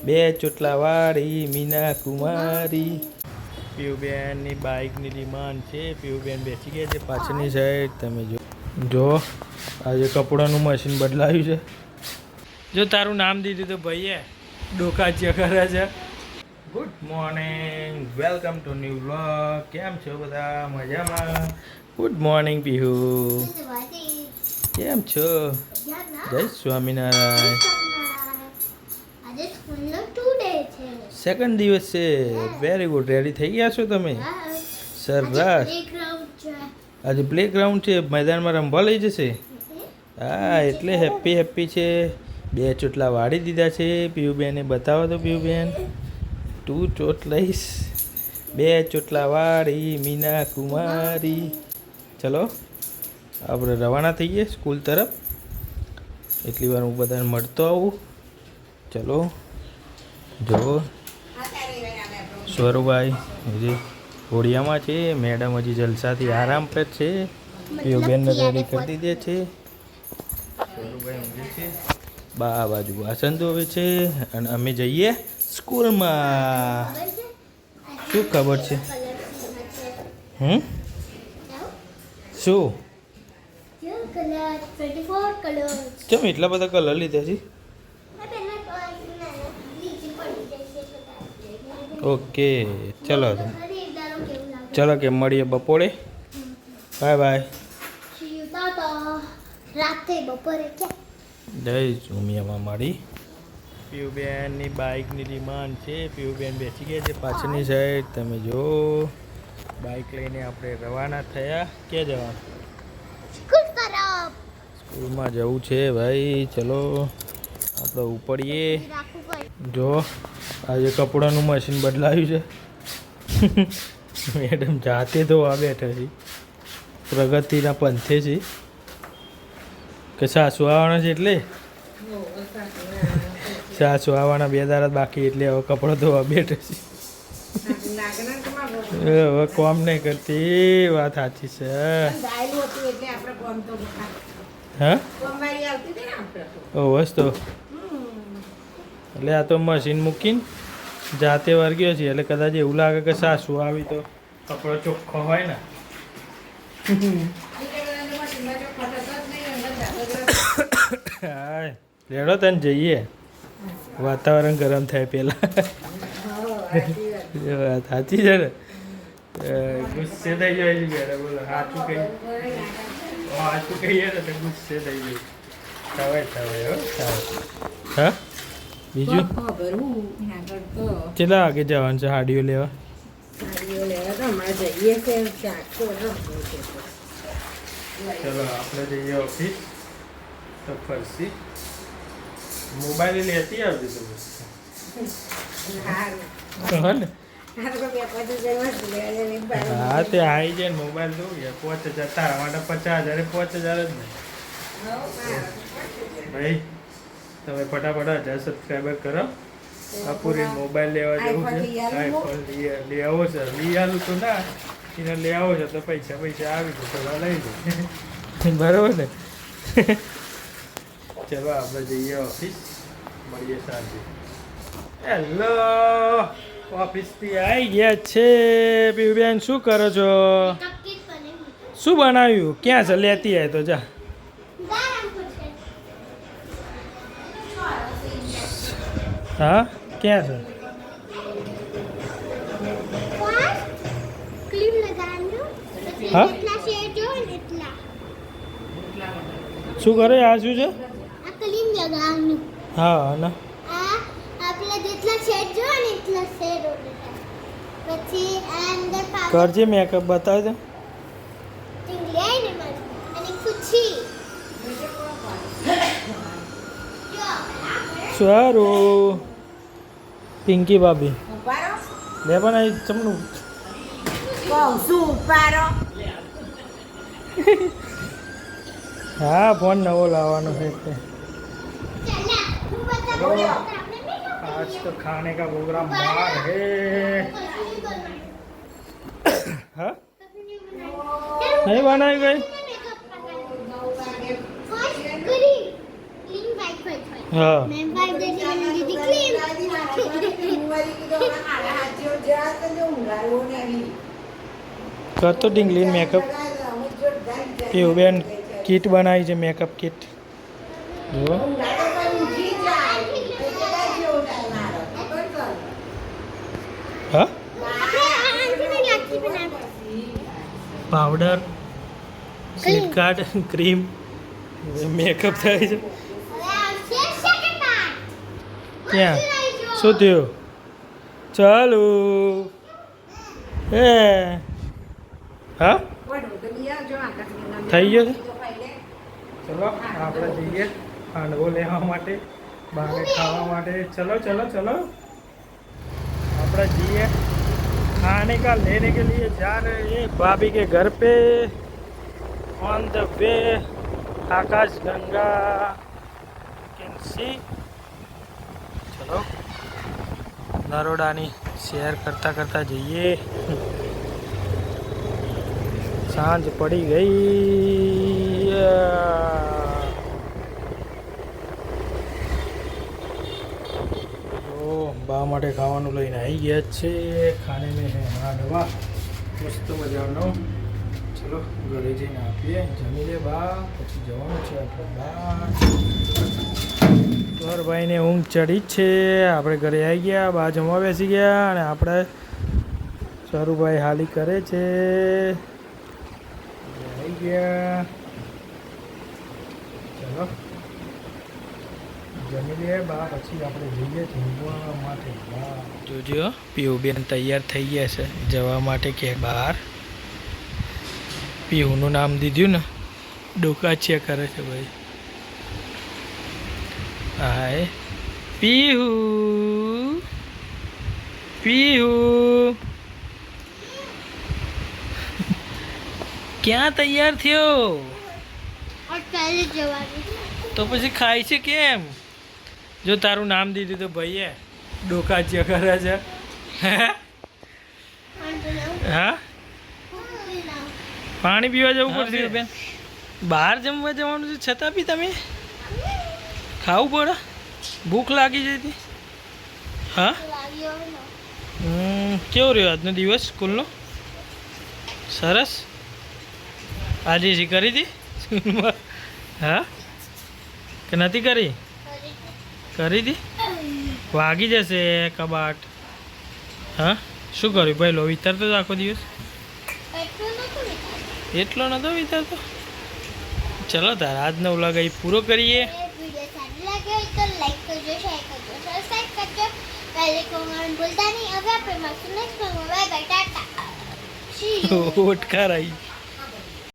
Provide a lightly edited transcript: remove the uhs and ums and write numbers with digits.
બે ચોટલા વાળી મીના કુમારી. પીયુબેનની બાઇકની ડિમાન્ડ છે. પીયુબેન બેસી ગયા છે પાછળની સાઈડ. તમે જો આજે કપડાનું મશીન બદલાયું છે. જો તારું નામ દીધું તો ભાઈએ ડોકા ચેક કરે છે. Good morning, welcome to new vlog. કેમ છો બધા? મજામાં? ગુડ મોર્નિંગ પીહુ, કેમ છો? જય સ્વામિનારાયણ. સેકન્ડ દિવસ છે. Very good. રેડી થઈ ગયા છો તમે? સરસ. આજે પ્લે ગ્રાઉન્ડ છે, મેદાનમાં રમવા લઈ જશે. હા, એટલે હેપી હેપી છે. બે ચોટલા વાળી દીધા છે. પીયુબેને બતાવો તો પીયુબેન. તું ચોટ લઈશ. બે ચોટલા વાળી મીના કુમારી. ચલો આપણે રવાના થઈએ સ્કૂલ તરફ. એટલી વાર હું બધાને મળતો આવું. ચલો જો સ્વરૂભાઈ હજી હોડિયામાં છે. મેડમ હજી જલસાથી આરામ પર છે. પીયુબેનને રેડી કરી દીધે છે. સ્વરૂભાઈ ઊંઘે છે. બા બાજુ વાસણ ધોવે છે અને અમે જઈએ સ્કૂલમાં. શું ખબર છે? શું કેમ એટલા બધા કલર લીધા છે? ઓકે ચલો ચલો કે મળીએ બપોરે. Bye bye. જય ઉમિયામાં મારી. પીયુબેનની બાઇકની ડિમાન્ડ છે. પીયુબેન બેસી ગયા છે પાછળની સાઈડ. તમે જો બાઇક લઈને આપણે રવાના થયા. ક્યાં જવાનું? સ્કૂલમાં જવું છે ભાઈ. ચલો આપણે ઉપડીએ. જો આજે કપડાનું મશીન બદલાયું છે. મેડમ જાતે ધોવા બેઠા છે. પ્રગતિના પંથે છે કે સાસુ આવવાના છે એટલે સાસુ આવવાના 2 દાડા બાકી એટલે હવે કપડાં ધોવા બેઠે છે. હવે કોમ નહીં કરતી. વાત સાચી છે. હા બસ તો એટલે આ તો મશીન મૂકીને જાતે વર્ગ્યો છે એટલે કદાચ એવું લાગે કે સાસુ આવી તો કપડો ચોખ્ખો હોય ને. હા લેડો તને જઈએ. વાતાવરણ ગરમ થાય પહેલાં. વાત સાચી છે ને. ગુસ્સે થઈ જાય છે બેટા. બોલો સાચું કહીએ સાચું કહીએ ને તો ગુસ્સે થઈ જાય. થવાય થવાય. હા બીજું કેટલા વાગે જવાનું છે હાડીઓ લેવા? ચલો આપણે જઈએ ઓફિસ તો ફરસી. મોબાઈલ લેતી આવજો તમે. હા તે આવી જાય ને મોબાઈલ દઉં યાર. 5000 તારા માટે 50,000 5000 જ નહીં ભાઈ. તમે ફટાફટ 1000 સબસ્ક્રાઈબર કરો. પૂરી મોબાઈલ લેવા જવું છે. લઈ આવો છે. લઈ આવું તો ના એને લઈ આવો છો તો પૈસા આવી તો થોડા લઈ લો. બરાબર ને. ચલો આપણે જઈએ ઓફિસ. મળીએ સાંજે. હેલો ઓફિસથી આવી ગયા છે. પીયુબેન શું કરો છો? શું બનાવ્યું? ક્યાં છે? લેતી આવે તો જા. હા ક્યાં છે? હા શું કરે? આ શું છે? હા ના કરજે મેકઅપ બતાવ દે. સારું પિંકી ભાભી લે પણ અહીં ચમનું હા ફોન નવો લાવવાનો છે એટલે. आज तो खाने का प्रोग्राम बाहर है. हाँ नहीं बनाई गई. हाँ કરતો ડીંગલી મેકઅપ એવું બેન કીટ બનાવી છે મેકઅપ કીટ જુઓ હા powder slip card cream makeup થાય છે ક્યાં શું થયું ચાલુ હે હા થઈ ગયો છે ચલો આપણે જઈએ હાંડવો લેવા માટે બહાર ખાવા માટે ચલો ચલો ચલો આપણે જઈએ खाने का लेने के लिए जा रहे हैं भाभी के घर पे on the way Akash Ganga can see चलो नरोडानी शेयर करता करता जइए सांझ पड़ी गई બા માટે ખાવાનું લઈને આવી ગયા છે ખાને મેં હે હાંડવા મસ્ત મજાનો ચલો ઘરે જઈને આપીએ જમી લે બા પછી જવાનું છે આપણે બા ભાઈને ઊંઘ ચડી જ છે આપણે ઘરે આવી ગયા બા જમવા બેસી ગયા અને આપણે સરુભાઈ હાલી કરે છે આવી ગયા ચલો જમી લે બા પછી આપણે જઈએ જમવા માટે બા જોજો પીયુબેન તૈયાર થઈ ગયા છે જવા માટે કે બહાર પીયુનું નામ દીધું ને ડોકાચિયા કરે છે ભાઈ હાય પીહુ પીહુ ક્યાં તૈયાર થયો તો પછી ખાય છે કેમ જો તારું નામ દીધું તો ભાઈએ ડોકાચિયા કરે છે હા પાણી પીવા જવું પડશે બેન બહાર જમવા જવાનું છે છતાં બી તમે ખાવું પડે ભૂખ લાગી જતી હા કેવો રહ્યો આજનો દિવસ સ્કૂલનો સરસ આજે શી કરી હતી સ્કૂલમાં હા કે નથી કરી કરી હતી વાગી જશે કબાટ હા શું કર્યું ભાઈ લો વિચારતો હતો આખો દિવસ એટલો નતો વિચારતો ચલો તાર આજનો વ્લોગ અહીં પૂરો કરીએ ઓટકાર આવી